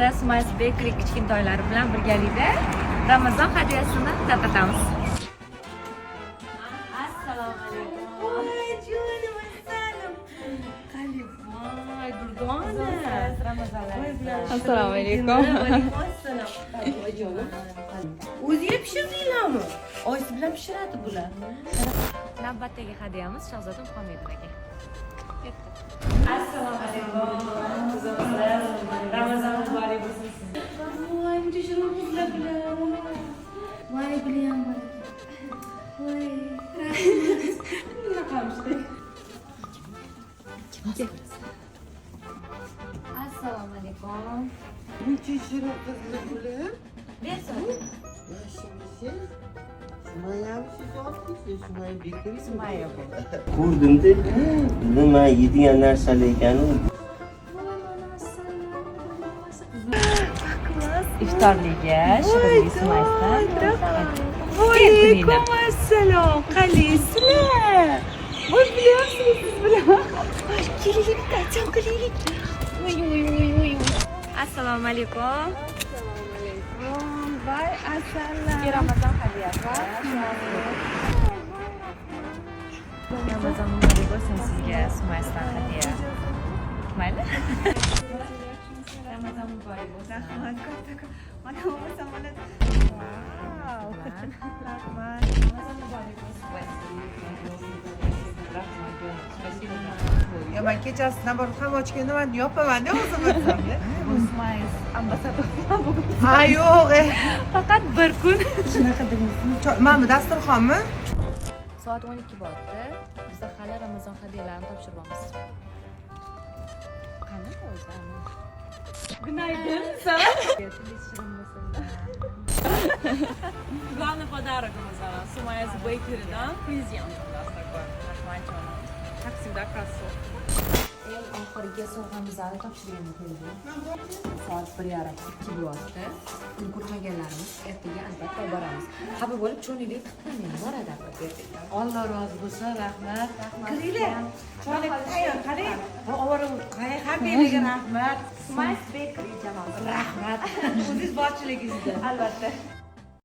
hozir Smiles Bakery kichkintoylari bilan birgalikda Ramazon hadyasini tarqatamiz. Assalomu alaykum. Voy, jonim, assalom. Qalbvoy, Durdona. Assalomu alaykum. Assalom. Voy, jonim. O'zingiz pishirdinglarmi? Oyisi bilan pishiradi bular. Navbatdagi hadyamiz Shahzoda Muhammedovaga. Assalomu alaykum. Ramazon muborak bo'lsin sizga. Voy, buncha shirin qizlar bilan. Voy, bilan bor. Voy, rahmat. Bunaqamishda. Assalomu alaykum. Buncha shirin qizlar bilan. Bersin. Yaxshimisiz? Sumayamisiz yoki Sumay Bekri? Sumaya bu. Ko'rdimda nima yeydigan narsalar ekani. Iftorliga shirinlik Smile'dan. Alaykum assalom. Qalaysizlar? Voy, bilyapsiz siz bilan. Keling, qachon qilaylik? Assalomu alaykum. Voy, assalom. Ramazon hadyasi. Ramazon muborak bo'lsin sizga Smile'dan hadya. Mayli? Ramazon muborak bo'lsin. Rahmat, katta. Mana bo'lsa mana. Wow. Rahmat. Ramazon muborak bo'lsin. Ya ben kechasidan borib ham ochganda men yopaman-da o'zim o'zimga. Smiles ambasador. Ha yo'q. Faqat bir kun. Shunaqa deysizmi? Mana bu dasturxonmi? Soat 12 bo'ldi. Biz hali Ramazon hadyalarini topshiramiz. Qani o'zi? Günaydın. Главный подарок Рамазана. Сумая с Бейкери, да? Презент у нас такой. Наш мальчик. Как всегда, красот. Eng oxirgi sovg'amizni topshirgan edik. Soat 1:30 bo'ldi. Kun ko'rmaganlarimiz ertaga albatta boramiz. Xabar bo'lib cho'nilik qilib boradi albatta. Alloh rozi bo'lsin, rahmat. Kiringlar. Choylik tayyor, qarang. Bu ovora hammaga rahmat. Smiles Bakery jamoasi. Rahmat. O'zingiz borchiligingizda. Albatta.